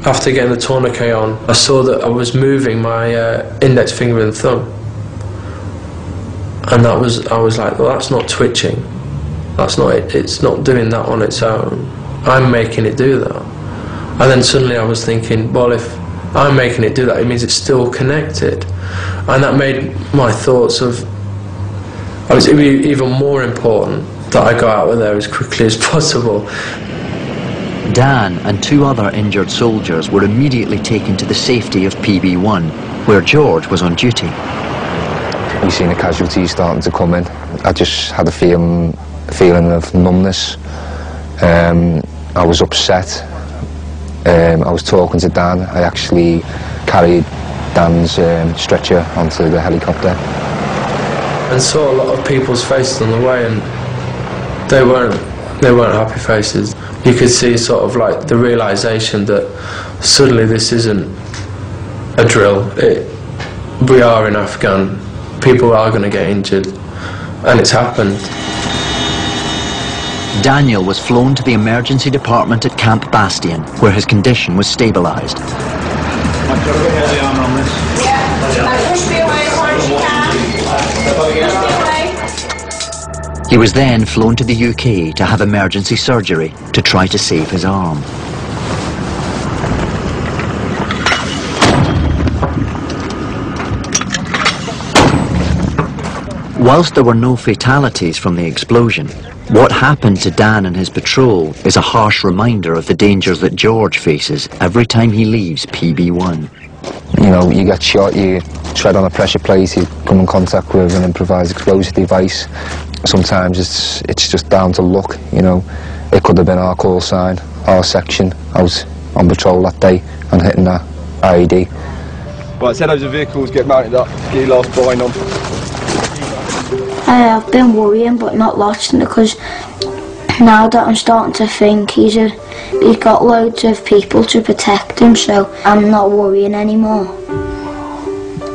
After getting the tourniquet on, I saw that I was moving my index finger and thumb, and I was like, well, that's not twitching. That's not it. It's not doing that on its own. I'm making it do that. And then suddenly I was thinking, well, if I'm making it do that, it means it's still connected, and that made my thoughts of it was even more important that I got out of there as quickly as possible. Dan and 2 other injured soldiers were immediately taken to the safety of PB1, where George was on duty. We seen the casualties starting to come in. I just had a feeling of numbness. I was upset. I was talking to Dan. I actually carried Dan's stretcher onto the helicopter. And saw a lot of people's faces on the way, and they weren't happy faces. You could see sort of like the realisation that suddenly this isn't a drill. We are in Afghan. People are going to get injured, and it's happened. Daniel was flown to the emergency department at Camp Bastion, where his condition was stabilised. He was then flown to the UK to have emergency surgery to try to save his arm. Whilst there were no fatalities from the explosion, what happened to Dan and his patrol is a harsh reminder of the dangers that George faces every time he leaves PB1. You know, you get shot, you tread on a pressure plate, you come in contact with an improvised explosive device. Sometimes it's just down to luck, you know. It could have been our call sign, our section, out on patrol that day and hitting that IED. Right, so those vehicles get mounted up, get your last brine on. I've been worrying but not lost, because now that I'm starting to think he's got loads of people to protect him, so I'm not worrying anymore.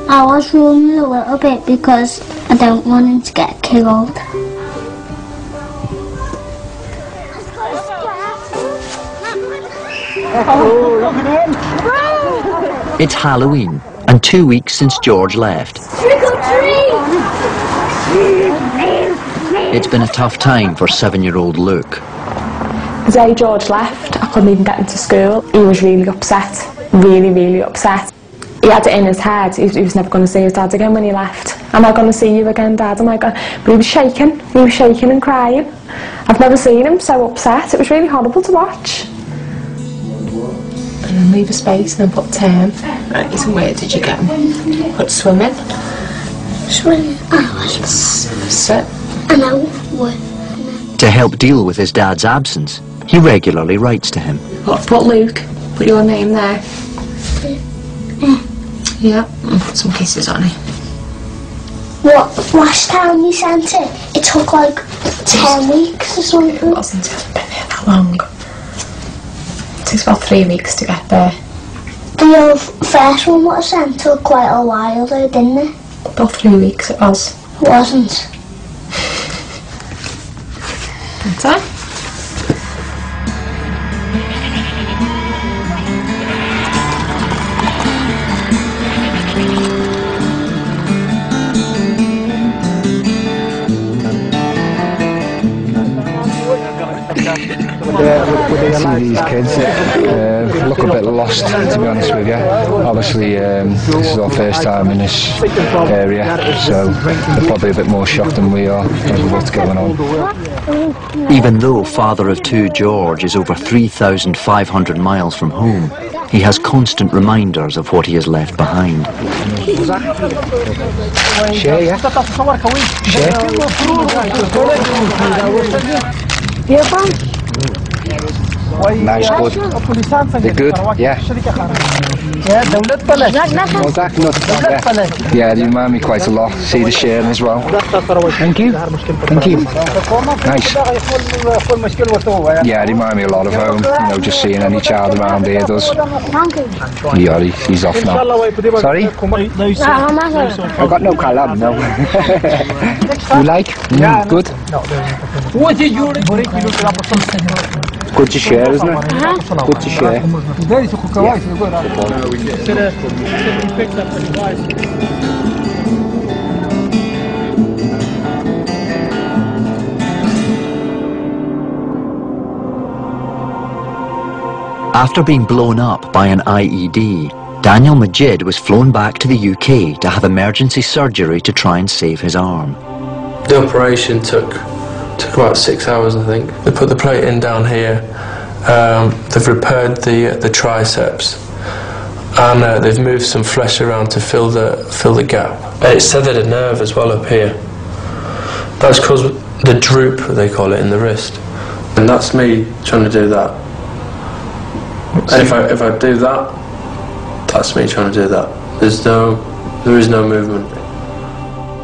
I was worrying a little bit because I don't want him to get killed. It's Halloween, and 2 weeks since George left. It's been a tough time for 7-year-old Luke. The day George left, I couldn't even get into school. He was really upset, really upset. He had it in his head, he was never going to see his dad again when he left. Am I going to see you again, Dad? But he was shaking and crying. I've never seen him so upset. It was really horrible to watch. And then leave a space and then put term. Right, so where did you get him? Put swimming. Swimming. Sit. And I would. To help deal with his dad's absence, he regularly writes to him. Put Luke, put your name there. Yeah, and put some kisses on it. What, last time you sent it, it took like 10 weeks or something? It wasn't, it hasn't been here that long. It takes about 3 weeks to get there. The first one was sent took quite a while though, didn't it? About 3 weeks it was. It wasn't. That's it. See these kids look a bit lost, to be honest with you. Obviously this is our first time in this area, so they're probably a bit more shocked than we are over what's going on. Even though father of 2 George is over 3,500 miles from home, he has constant reminders of what he has left behind. Share, yeah? Share. Nice, good. They're good, yeah. Yeah, they remind me quite a lot. See the sharing as well. Thank you. Thank you. Nice. Yeah, they remind me a lot of home. You know, just seeing any child around here does. Yeah, he's off now. Sorry? I've got no colour, no. You like? Good? Good to share, isn't it? Good to share. After being blown up by an IED, Daniel Majid was flown back to the UK to have emergency surgery to try and save his arm. The operation took about 6 hours, I think. They put the plate in down here. They've repaired the triceps, and they've moved some flesh around to fill the gap. It severed a nerve as well up here. That's caused the droop, they call it, in the wrist, and that's me trying to do that. And if I do that, that's me trying to do that. There is no movement.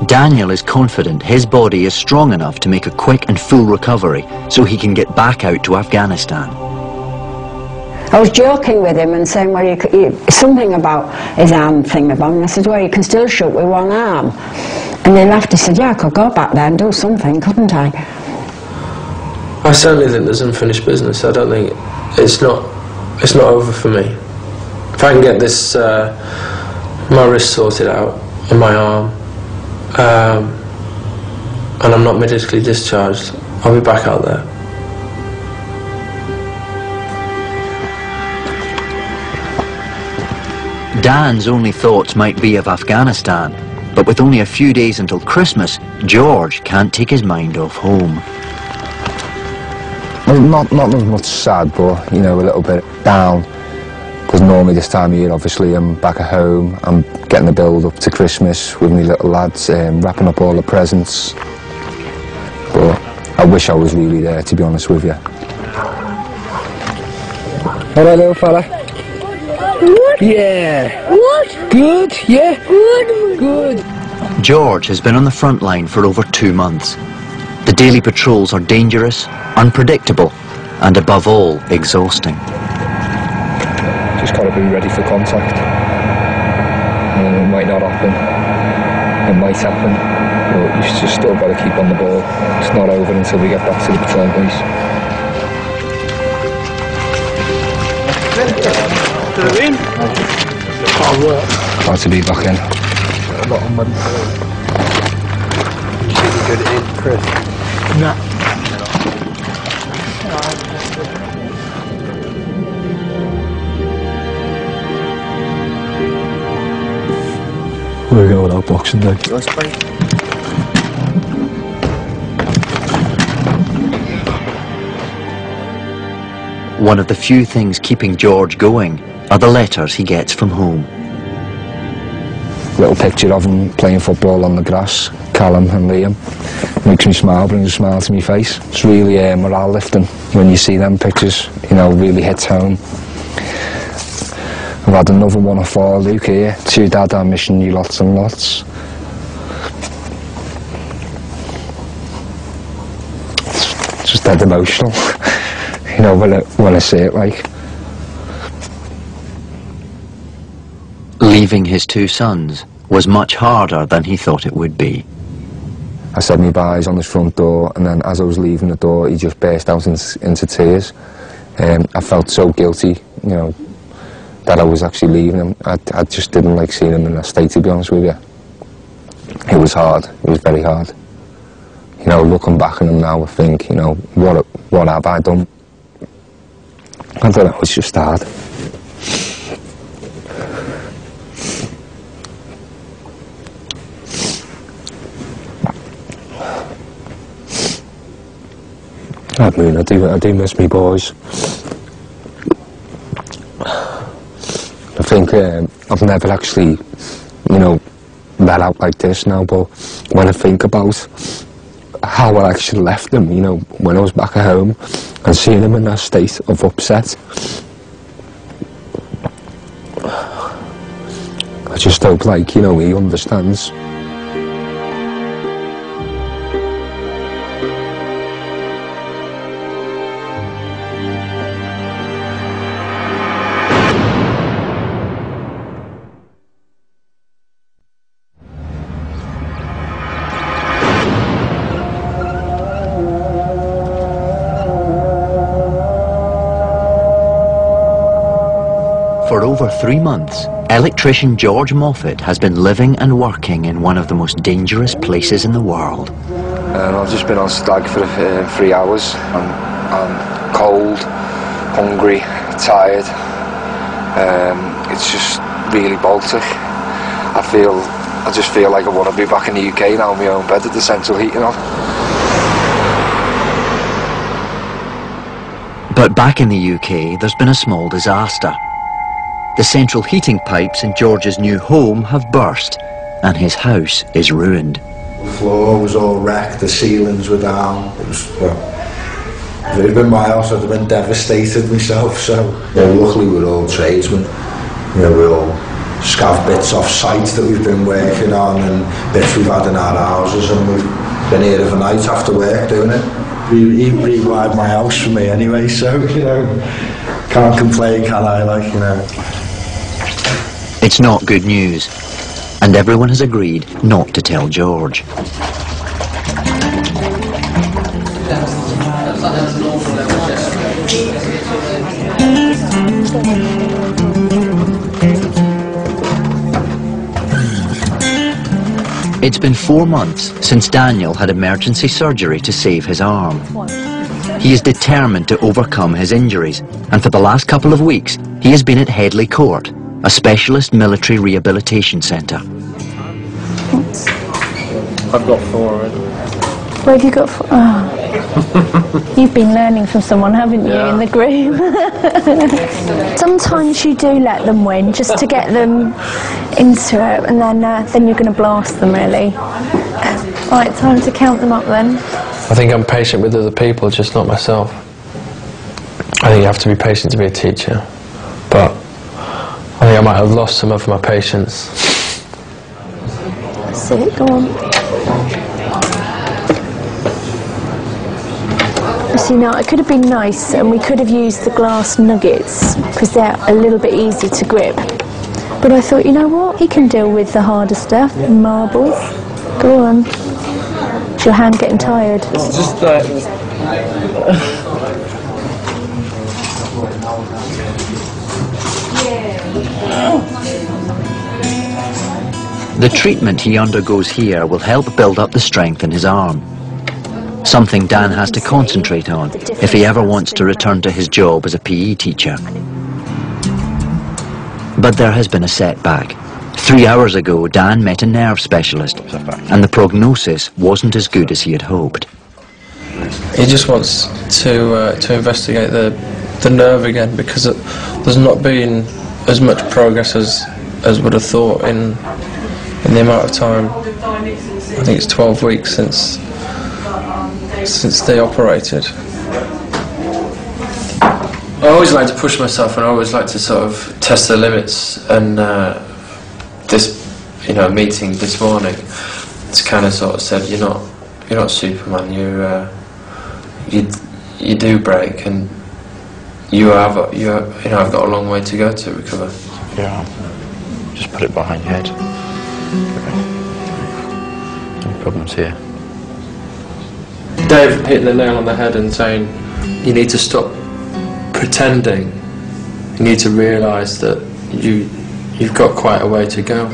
Daniel is confident his body is strong enough to make a quick and full recovery so he can get back out to Afghanistan. I was joking with him and saying, well, something about his arm thing about him. I said, well, you can still shoot with one arm. And he laughed. He said, yeah, I could go back there and do something, couldn't I? I certainly think there's unfinished business. I don't think it's not over for me. If I can get this my wrist sorted out and my arm, and I'm not medically discharged, I'll be back out there. Dan's only thoughts might be of Afghanistan, but with only a few days until Christmas, George can't take his mind off home. Well, not as much sad, but you know, a little bit down, because normally this time of year, obviously, I'm back at home. I'm getting the build up to Christmas with my little lads, wrapping up all the presents. But I wish I was really there, to be honest with you. Hello, little fella. Good? Yeah. Good? Good, yeah. Good. Good. George has been on the front line for over 2 months. The daily patrols are dangerous, unpredictable, and above all, exhausting. Just got to be ready for contact. It might not happen. It might happen. But you just still got to keep on the ball. It's not over until we get back to the patrol base. Glad to be back in. A lot of money. Do you think you're good at it, Chris? No. We're going out Boxing Day. One of the few things keeping George going are the letters he gets from home. Little picture of him playing football on the grass, Callum and Liam. Makes me smile, brings a smile to my face. It's really morale lifting when you see them pictures, you know, really hits home. I've had another one of 4, Luke here. To Dad, I'm missing you lots and lots. It's just dead emotional, you know, when I see it, like. Leaving his 2 sons was much harder than he thought it would be. I said my byes on his front door, and then as I was leaving the door, he just burst out into tears. I felt so guilty, you know, that I was actually leaving him. I just didn't like seeing him in that state, to be honest with you. It was hard. It was very hard. You know, looking back on him now, I think, you know, what have I done? I don't know, it's just hard. I mean, I do miss me boys. I think I've never actually, you know, let out like this now, but when I think about how I actually left them, you know, when I was back at home and seeing them in that state of upset, I just hope, like, you know, he understands. over 3 months, electrician George Moffat has been living and working in one of the most dangerous places in the world. I've just been on stag for 3 hours. I'm cold, hungry, tired. It's just really Baltic. I just feel like I want to be back in the UK now in my own bed with the central heating on. But back in the UK, there's been a small disaster. The central heating pipes in George's new home have burst, and his house is ruined. The floor was all wrecked, the ceilings were down. It was, well, if it had been my house, I'd have been devastated myself. So, luckily we're all tradesmen. We're all scav bits off site that we've been working on, and bits we've had in our houses, and we've been here overnight after work doing it. He rewired my house for me anyway, so, can't complain, can I, It's not good news, and everyone has agreed not to tell George. It's been 4 months since Daniel had emergency surgery to save his arm. He is determined to overcome his injuries, and for the last couple of weeks he has been at Headley Court, a specialist military rehabilitation centre. I've got 4 already. Where have you got 4? Oh. You've been learning from someone, haven't you, in the group? Sometimes you do let them win, just to get them into it, and then you're going to blast them, really. Right, time to count them up then. I think I'm patient with other people, just not myself. I think you have to be patient to be a teacher, but I think I might have lost some of my patience. That's it, go on. You know, it could have been nice, and we could have used the glass nuggets because they're a little bit easy to grip. But I thought, you know what, he can deal with the harder stuff, marbles. Go on. Is your hand getting tired? It's just that. The treatment he undergoes here will help build up the strength in his arm. Something Dan has to concentrate on if he ever wants to return to his job as a PE teacher. But there has been a setback. 3 hours ago, Dan met a nerve specialist, and the prognosis wasn't as good as he had hoped. He just wants to investigate the nerve again, because there's not been as much progress as would have thought in the amount of time. I think it's 12 weeks since they operated. I always like to push myself, and I always like to sort of test the limits, and this meeting this morning, it's kind of sort of said, you're not Superman, you do break, and I've got a long way to go to recover. Yeah, just put it behind your head. No problems here. Dave hitting the nail on the head and saying, you need to stop pretending. You need to realise that you've got quite a way to go.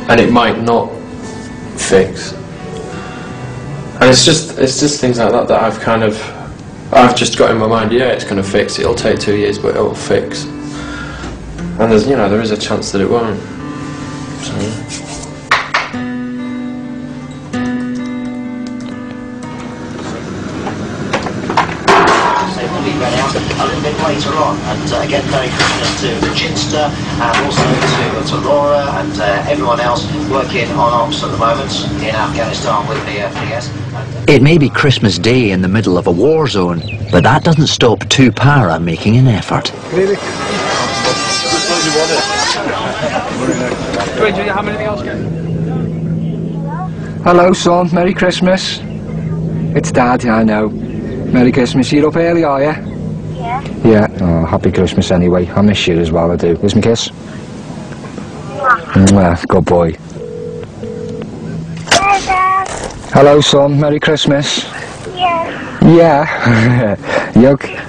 And it might not fix. And it's just things like that I've just got in my mind, yeah, it's going to fix, it'll take 2 years, but it'll fix. And there is a chance that it won't. So. A little bit later on, and again Merry Christmas to Ginster and also to Laura and everyone else working on ops at the moment in Afghanistan with the PS. It may be Christmas Day in the middle of a war zone, but that doesn't stop two para making an effort. Hello son, Merry Christmas. It's Dad, I know. Merry Christmas, you're up early, are you? Yeah, oh, happy Christmas anyway. I miss you as well, I do. Here's my kiss. Mwah, good boy. Hello son, Merry Christmas. Yeah. Yeah. You okay?